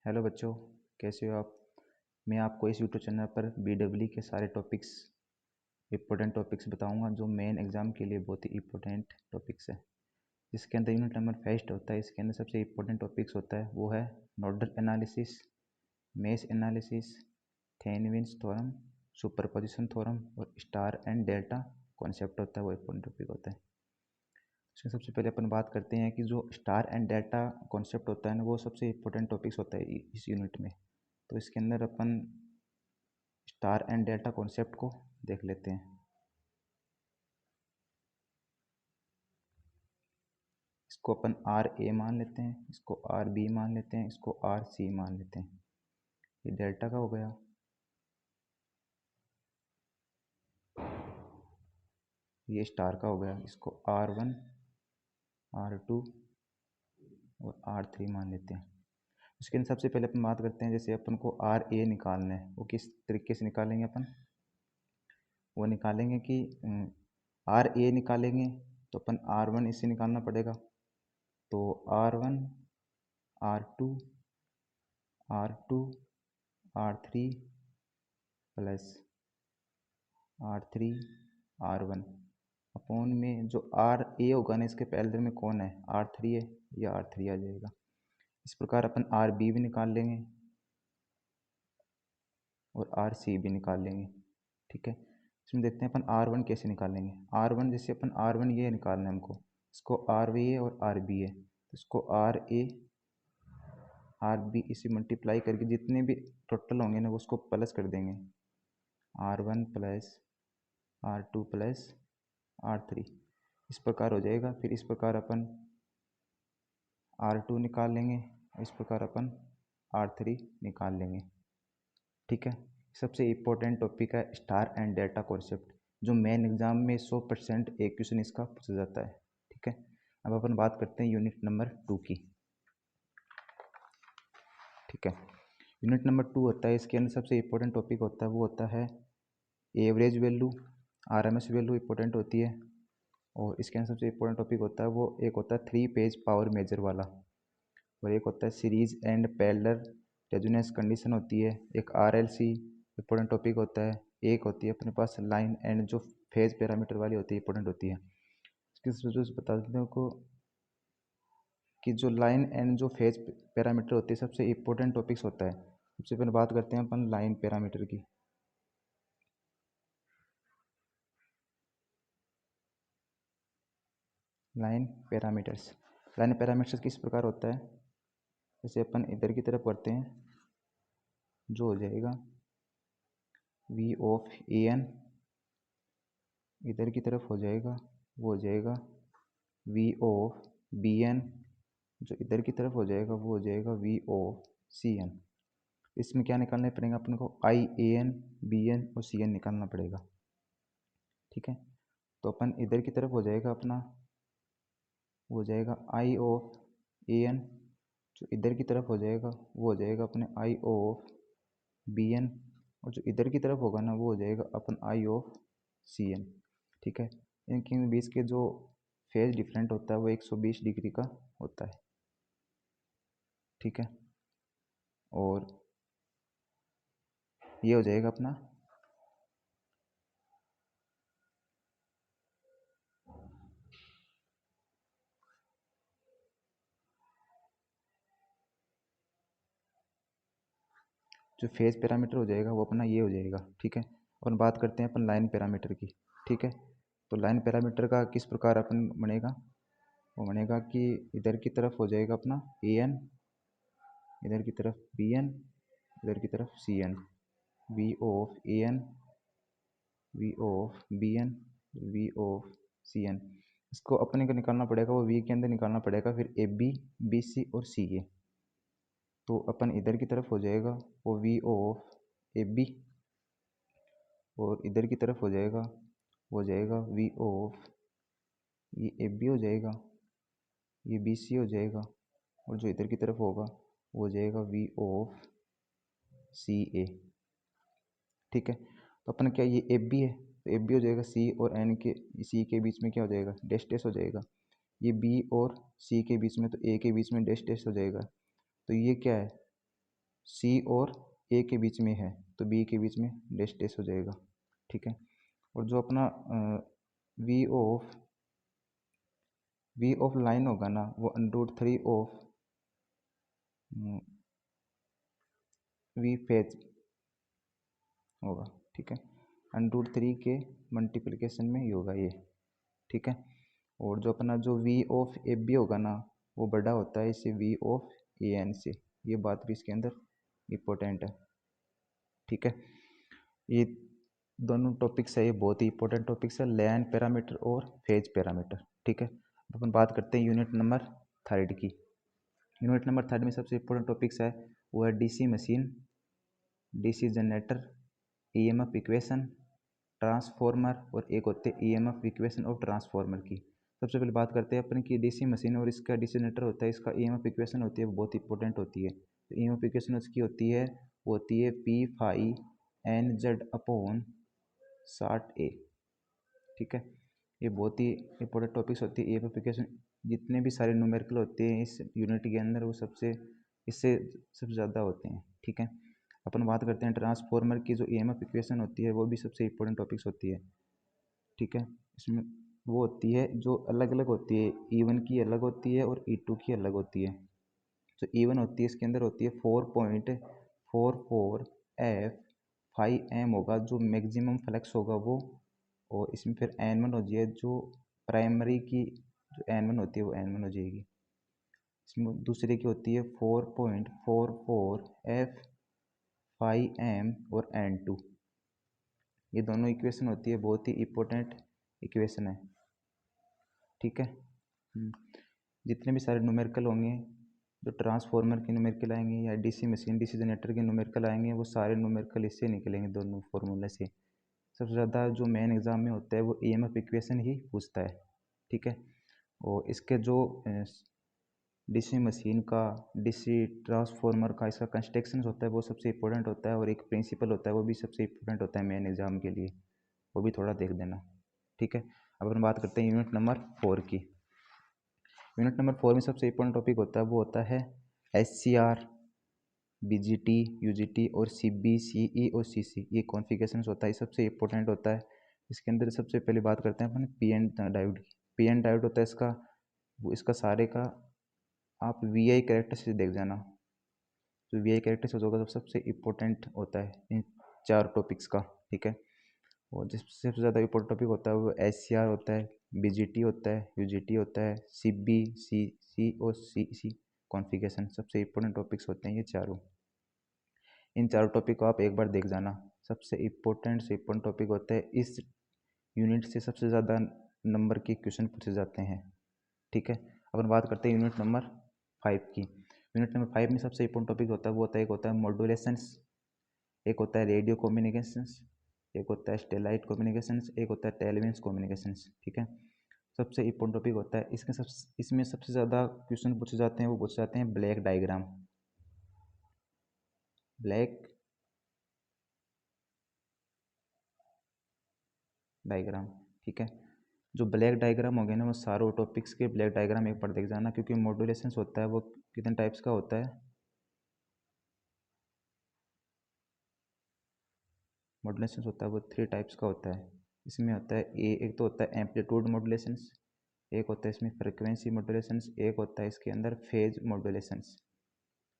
Hello बच्चों, कैसे हो आप। मैं आपको इस यूट्यूब चैनल पर BEE के सारे टॉपिक्स इंपॉर्टेंट टॉपिक्स बताऊंगा जो मेन एग्ज़ाम के लिए बहुत ही इंपॉर्टेंट टॉपिक्स है। इसके अंदर यूनिट नंबर फर्स्ट होता है। इसके अंदर सबसे इंपॉर्टेंट टॉपिक्स होता है वो है nodal analysis, mesh analysis, Thevenin's theorem, superposition theorem और स्टार एंड डेल्टा कॉन्सेप्ट होता है, वो इंपॉर्टेंट टॉपिक होता है। इसमें सबसे पहले अपन बात करते हैं कि जो स्टार एंड डेल्टा कॉन्सेप्ट होता है ना, वो सबसे इंपॉर्टेंट टॉपिक्स होता है इस यूनिट में। तो इसके अंदर अपन स्टार एंड डेल्टा कॉन्सेप्ट को देख लेते हैं। इसको अपन RA मान लेते हैं, इसको RB मान लेते हैं, इसको RC मान लेते हैं। ये डेल्टा का हो गया, ये स्टार का हो गया। इसको R1, R2 और R3 मान लेते हैं। उसके अंदर सबसे पहले अपन बात करते हैं, जैसे अपन को RA निकालना है, वो किस तरीके से निकालेंगे अपन। वो निकालेंगे कि RA निकालेंगे तो अपन R1 इससे निकालना पड़ेगा। तो R1, R2, R2, R3 plus R3, R1 upon में जो RA होगा ना, इसके पहले में कौन है, R3 है, या R3 आ जाएगा। इस प्रकार अपन RB भी निकाल लेंगे और RC भी निकाल लेंगे। ठीक है, इसमें देखते हैं अपन R1 कैसे निकालेंगे। R1 जैसे अपन R1 ये निकालना है हमको, इसको RA और RB है, तो इसको RA RB इसे मल्टीप्लाई करके जितने भी टोटल होंगे ना, वो उसको प्लस कर देंगे। R1 plus R2 plus R3 इस प्रकार हो जाएगा। फिर इस प्रकार अपन R2 निकाल लेंगे, इस प्रकार अपन R3 निकाल लेंगे। ठीक है, सबसे इम्पोर्टेंट टॉपिक है स्टार एंड डेल्टा कॉन्सेप्ट, जो मेन एग्जाम में 100% एक क्वेश्चन इसका पूछा जाता है। ठीक है, अब अपन बात करते हैं यूनिट नंबर 2 की। ठीक है, यूनिट नंबर 2 होता है, इसके अंदर सबसे इम्पोर्टेंट टॉपिक होता है वो होता है average value, RMS value important होती है। और इसके अंदर सबसे इम्पोर्टेंट टॉपिक होता है वो एक होता है 3 पेज पावर मेजर वाला, और एक होता है series and parallel resonance condition होती है। एक RLC इंपॉर्टेंट टॉपिक होता है। एक होती है अपने पास लाइन एंड जो फेज पैरामीटर वाली होती है, इंपॉर्टेंट होती है। इसकी वजह से बता देते हैं को कि जो लाइन एंड जो फेज पैरामीटर होती है सबसे इम्पोर्टेंट टॉपिक्स होता है। सबसे पहले बात करते हैं अपन लाइन पैरामीटर की। लाइन पैरामीटर्स किस प्रकार होता है, जैसे अपन इधर की तरफ करते हैं, जो हो जाएगा V ऑफ AN, इधर की तरफ हो जाएगा वो हो जाएगा V ऑफ BN, जो इधर की तरफ हो जाएगा वो हो जाएगा V ऑफ CN। इसमें क्या निकालना पड़ेगा अपन को, IAN, BN और CN निकालना पड़ेगा। ठीक है, तो अपन इधर की तरफ हो जाएगा अपना वो हो जाएगा I ऑफ AN, जो इधर की तरफ हो जाएगा वो हो जाएगा अपने I ऑफ BN, और जो इधर की तरफ होगा ना वो हो जाएगा अपन I ऑफ CN। ठीक है, इनके बीच के जो फेज डिफरेंट होता है वो 120 डिग्री का होता है। ठीक है, और ये हो जाएगा अपना जो फेज पैरामीटर हो जाएगा वो अपना ये हो जाएगा। ठीक है, और बात करते हैं अपन लाइन पैरामीटर की। ठीक है, तो लाइन पैरामीटर का किस प्रकार अपन बनेगा, वो बनेगा कि इधर की तरफ हो जाएगा अपना AN, इधर की तरफ BN, इधर की तरफ CN, V of AN, V of BN, V of CN। इसको अपने को निकालना पड़ेगा, वो V के अंदर निकालना पड़ेगा, फिर AB, BC और CA। तो अपन इधर की तरफ हो जाएगा वो V ऑफ AB, और इधर की तरफ हो जाएगा वो हो जाएगा V ऑफ, ये AB हो जाएगा, ये BC हो जाएगा, और जो इधर की तरफ होगा वो हो जाएगा V ऑफ CA। ठीक है, तो अपन क्या ये AB है तो AB हो जाएगा C और N के C के बीच में क्या हो जाएगा, डैश डैश हो जाएगा। ये B और C के बीच में तो A के बीच में डैश डैश हो जाएगा। तो ये क्या है, सी और ए के बीच में है तो बी के बीच में डैश डैश हो जाएगा, ठीक है। और जो अपना वी ऑफ लाइन होगा ना वो √3 ऑफ वी फेज होगा, ठीक है। √3 के मल्टीप्लिकेशन में ही होगा ये, ठीक है। और जो अपना जो वी ऑफ ए बी होगा ना वो बड़ा होता है इसे वी ऑफ ए एन से, ये बात भी इसके अंदर इम्पोर्टेंट है, ठीक है। ये दोनों टॉपिक्स है, ये बहुत ही इंपॉर्टेंट टॉपिक्स है, लाइन पैरामीटर और फेज पैरामीटर, ठीक है। अपन बात करते हैं यूनिट नंबर 3 की। यूनिट नंबर 3 में सबसे इंपॉर्टेंट टॉपिक्स है वो है DC machine, DC generator, EMF equation, transformer और एक होते हैं ईएमएफ इक्वेशन ऑफ ट्रांसफॉर्मर की। सबसे पहले बात करते हैं अपन की डीसी मशीन और इसका डीसी जनरेटर होता है, इसका ईएमएफ इक्वेशन होती है वो बहुत इंपॉर्टेंट होती है। तो ईएमएफ इक्वेशन उसकी होती है वो होती है P phi N Z upon 60A, ठीक है। ये बहुत ही इंपॉर्टेंट टॉपिक्स होती है ईएमएफ इक्वेशन। जितने भी सारे न्यूमेरिकल होते हैं इस यूनिट के अंदर वो इससे सबसे ज़्यादा होते हैं, ठीक है। अपन बात करते हैं ट्रांसफॉर्मर की, जो ईएमएफ इक्वेशन होती है वो भी सबसे इंपॉर्टेंट टॉपिक्स होती है, ठीक है। इसमें वो होती है जो अलग अलग होती है, E1 की अलग होती है और E2 की अलग होती है। जो E1 होती है इसके अंदर होती है 4.44 F 5M होगा जो मैक्सिमम फ्लक्स होगा वो, और इसमें फिर N1 हो जाए जो प्राइमरी की जो N1 होती है वो N1 हो जाएगी। इसमें दूसरे की होती है 4.44 F 5M और N2। ये दोनों इक्वेशन होती है बहुत ही इम्पोर्टेंट इक्वेशन है, ठीक है। जितने भी सारे न्यूमेरिकल होंगे जो ट्रांसफॉर्मर के न्यूमेरिकल आएंगे या डीसी मशीन डीसी जनरेटर के न्यूमेरिकल आएंगे वो सारे न्यूमेरिकल इससे निकलेंगे, दोनों फॉर्मूले से। सबसे ज़्यादा जो मेन एग्ज़ाम में होता है वो ईएमएफ इक्वेशन ही पूछता है, ठीक है। और इसके जो डीसी मशीन का डीसी ट्रांसफॉर्मर का इसका कंस्ट्रक्शन होता है वो सबसे इंपॉर्टेंट होता है, और एक प्रिंसिपल होता है वो भी सबसे इंपॉर्टेंट होता है मेन एग्ज़ाम के लिए, वो भी थोड़ा देख देना, ठीक है। अब हम बात करते हैं यूनिट नंबर 4 की। यूनिट नंबर 4 में सबसे इंपॉर्टेंट टॉपिक होता है वो होता है SCR, BGT, UGT और CB, CE और CC, ये कॉन्फ़िगरेशन होता है, सबसे इंपॉर्टेंट होता है। इसके अंदर सबसे पहले बात करते हैं अपन PN डायोड की। PN डायोड होता है इसका, वो इसका सारे का आप VI कैरेक्टरिस्टिक देख जाना, तो VI कैरेक्टरिस्टिक होगा तो सबसे इम्पोर्टेंट होता है इन 4 टॉपिक्स का, ठीक है। और जिससे सबसे ज़्यादा इम्पोर्टेंट टॉपिक होता है वो SCR होता है, BGT होता है, UGT होता है, CB, CC और CC कॉन्फ़िगरेशन, सबसे इम्पोर्टेंट टॉपिक्स होते हैं ये चारों। इन चारों टॉपिक को आप एक बार देख जाना, सबसे इम्पोर्टेंट से इम्पोर्टेंट टॉपिक होते हैं, इस यूनिट से सबसे ज़्यादा नंबर के क्वेश्चन पूछे जाते हैं, ठीक है। अपन बात करते हैं यूनिट नंबर 5 की। यूनिट नंबर 5 में सबसे इम्पोर्टेंट टॉपिक होता है वो होता है, एक होता है मॉड्यूलेशंस, एक होता है रेडियो कम्युनिकेशंस, एक होता है स्टेलाइट कम्युनिकेशंस, एक होता है टेलीविजन कम्युनिकेशंस, ठीक है। सबसे इम्पोर्टेंट टॉपिक होता है इसमें सबसे ज़्यादा क्वेश्चन पूछे जाते हैं वो पूछे जाते हैं ब्लैक डायग्राम, ब्लैक डायग्राम, ठीक है। जो ब्लैक डायग्राम हो गया ना वो सारों टॉपिक्स के ब्लैक डायग्राम एक बार देख जाना, क्योंकि मॉड्यूलेशंस होता है वो कितने टाइप्स का होता है, मॉड्यूलेशंस होता है वो 3 टाइप्स का होता है। इसमें होता है एक तो होता है एम्पलीट्यूड मॉड्यूलेशंस, एक होता है इसमें फ्रिक्वेंसी मॉड्यूलेशंस, एक होता है इसके अंदर फेज मॉड्यूलेशंस,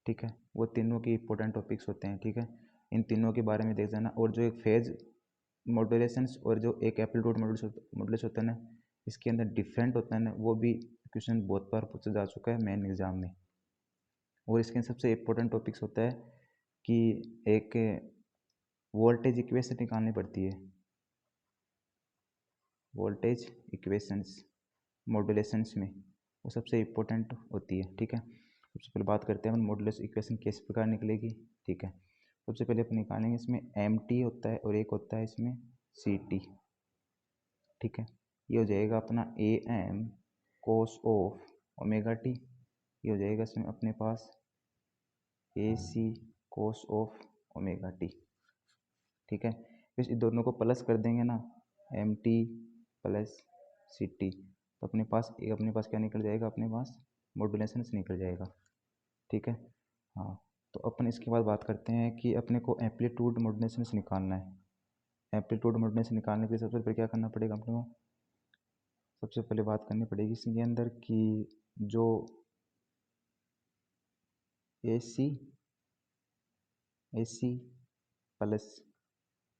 ठीक है। वो तीनों के इंपॉर्टेंट टॉपिक्स होते हैं, ठीक है। इन तीनों के बारे में देख जाना। और जो एक फेज मॉड्यूलेशंस और जो एक एम्पलीट्यूड मॉड्यूलेशन होता है ना, इसके अंदर डिफरेंट होता है ना, वो भी क्वेश्चन बहुत बार पूछा जा चुका है मेन एग्जाम में। और इसके सबसे इम्पोर्टेंट टॉपिक्स होता है कि एक वोल्टेज इक्वेशन निकालनी पड़ती है, वोल्टेज इक्वेशंस मॉड्यूलेशंस में, वो सबसे इम्पोर्टेंट होती है, ठीक है। सबसे पहले बात करते हैं हम मॉड्यूलस इक्वेशन किस प्रकार निकलेगी, ठीक है। सबसे पहले अपन निकालेंगे इसमें MT होता है और एक होता है इसमें CT, ठीक है। ये हो जाएगा अपना AM cos of omega T, ये हो जाएगा इसमें अपने पास AC cos of omega T, ठीक है। फिर इस दोनों को प्लस कर देंगे ना, MT प्लस CT, तो अपने पास क्या निकल जाएगा, अपने पास मॉड्यूलेशन निकल जाएगा, ठीक है। हाँ, तो अपन इसके बाद बात करते हैं कि अपने को एम्पलीट्यूड मॉड्यूलेशन से निकालना है। एम्पलीट्यूड मॉड्यूलेशन निकालने के लिए सबसे पहले क्या करना पड़ेगा अपने को, सबसे पहले बात करनी पड़ेगी इसके अंदर कि जो AC प्लस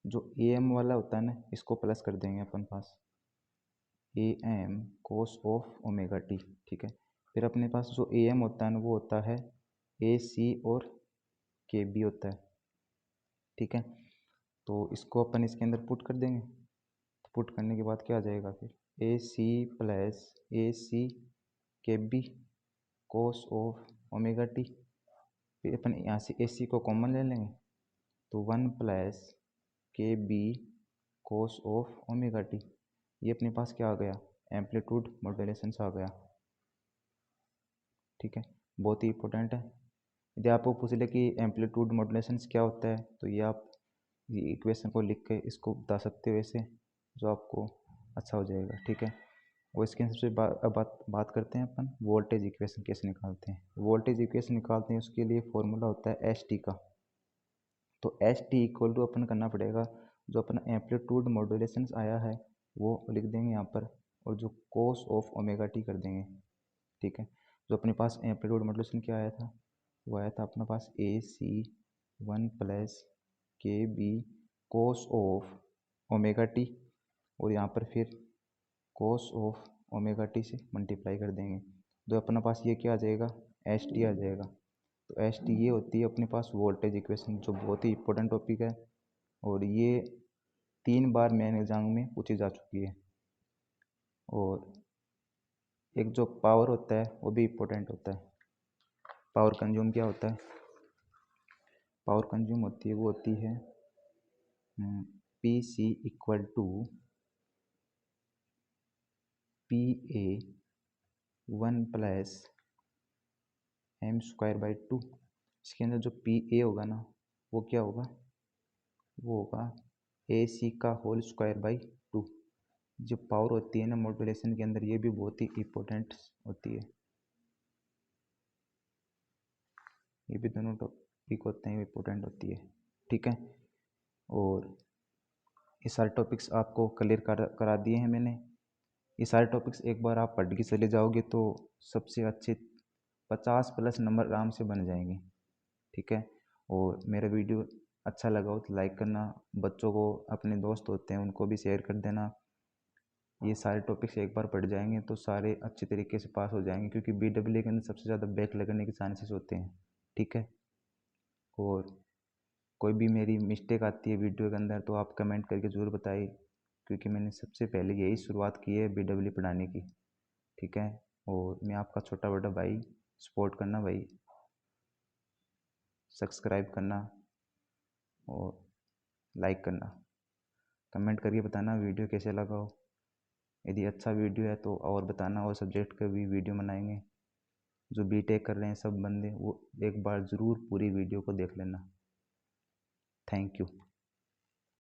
जो AM वाला होता है ना, इसको प्लस कर देंगे अपन पास AM cos of omega T. ठीक है, फिर अपने पास जो AM होता है ना वो होता है AC और KB होता है। ठीक है, तो इसको अपन इसके अंदर पुट कर देंगे। तो पुट करने के बाद क्या आ जाएगा फिर AC plus AC KB cos of omega T. फिर अपन यहाँ से AC को कॉमन ले लेंगे तो 1 plus KB cos of omega T. ये अपने पास क्या आ गया, एम्पलीट्यूड मॉड्यूलेशन आ गया। ठीक है, बहुत ही इंपॉर्टेंट है। यदि आपको पूछ ले कि एम्पलीट्यूड मॉड्यूलेशन क्या होता है तो ये आप ये इक्वेशन को लिख के इसको बता सकते हो ऐसे, जो आपको अच्छा हो जाएगा। ठीक है, और इसके सबसे बात करते हैं अपन वोल्टेज इक्वेशन कैसे निकालते हैं। वोल्टेज इक्वेशन निकालते हैं उसके लिए फॉर्मूला होता है ST का। तो ST इक्वल टू अपन करना पड़ेगा जो अपना एम्पलीट्यूड मॉड्यूलेशन आया है वो लिख देंगे यहाँ पर, और जो कोस ऑफ ओमेगा टी कर देंगे। ठीक है, जो अपने पास एम्पलीट्यूड मॉड्यूलेशन क्या आया था, वो आया था अपने पास AC 1 plus KB cos of omega T, और यहाँ पर फिर कोस ऑफ ओमेगा टी से मल्टीप्लाई कर देंगे। तो अपने पास ये क्या आ जाएगा, ST आ जाएगा। तो ST ये होती है अपने पास वोल्टेज इक्वेशन, जो बहुत ही इंपॉर्टेंट टॉपिक है और ये 3 बार मेन एग्जाम में पूछी जा चुकी है। और एक जो पावर होता है वो भी इम्पोर्टेंट होता है। पावर कंज्यूम क्या होता है, पावर कंज्यूम होती है वो होती है PC equal to PA 1 plus m²/2। इसके अंदर जो PA होगा ना वो क्या होगा, वो होगा AC का होल स्क्वायर बाई 2। जो पावर होती है ना मॉड्यूलेशन के अंदर, ये भी बहुत ही इम्पोर्टेंट होती है। ये भी दोनों टॉपिक होते हैं, इम्पोर्टेंट होती है। ठीक है, और ये सारे टॉपिक्स आपको क्लियर करा दिए हैं मैंने। ये सारे टॉपिक्स एक बार आप पढ़ के चले जाओगे तो सबसे अच्छे 50+ नंबर आराम से बन जाएंगे। ठीक है, और मेरा वीडियो अच्छा लगा हो तो लाइक करना, बच्चों को अपने दोस्त होते हैं उनको भी शेयर कर देना। ये सारे टॉपिक्स एक बार पढ़ जाएंगे तो सारे अच्छे तरीके से पास हो जाएंगे, क्योंकि BEE के अंदर सबसे ज़्यादा बैक लगने के चांसेस होते हैं। ठीक है, और कोई भी मेरी मिस्टेक आती है वीडियो के अंदर तो आप कमेंट करके ज़रूर बताइए, क्योंकि मैंने सबसे पहले यही शुरुआत की है BEE पढ़ाने की। ठीक है, और मैं आपका छोटा बड़ा भाई, सपोर्ट करना भाई, सब्सक्राइब करना और लाइक करना, कमेंट करके बताना वीडियो कैसे लगा हो। यदि अच्छा वीडियो है तो और बताना, और सब्जेक्ट का भी वीडियो बनाएंगे। जो BTech कर रहे हैं सब बंदे वो एक बार ज़रूर पूरी वीडियो को देख लेना। Thank you.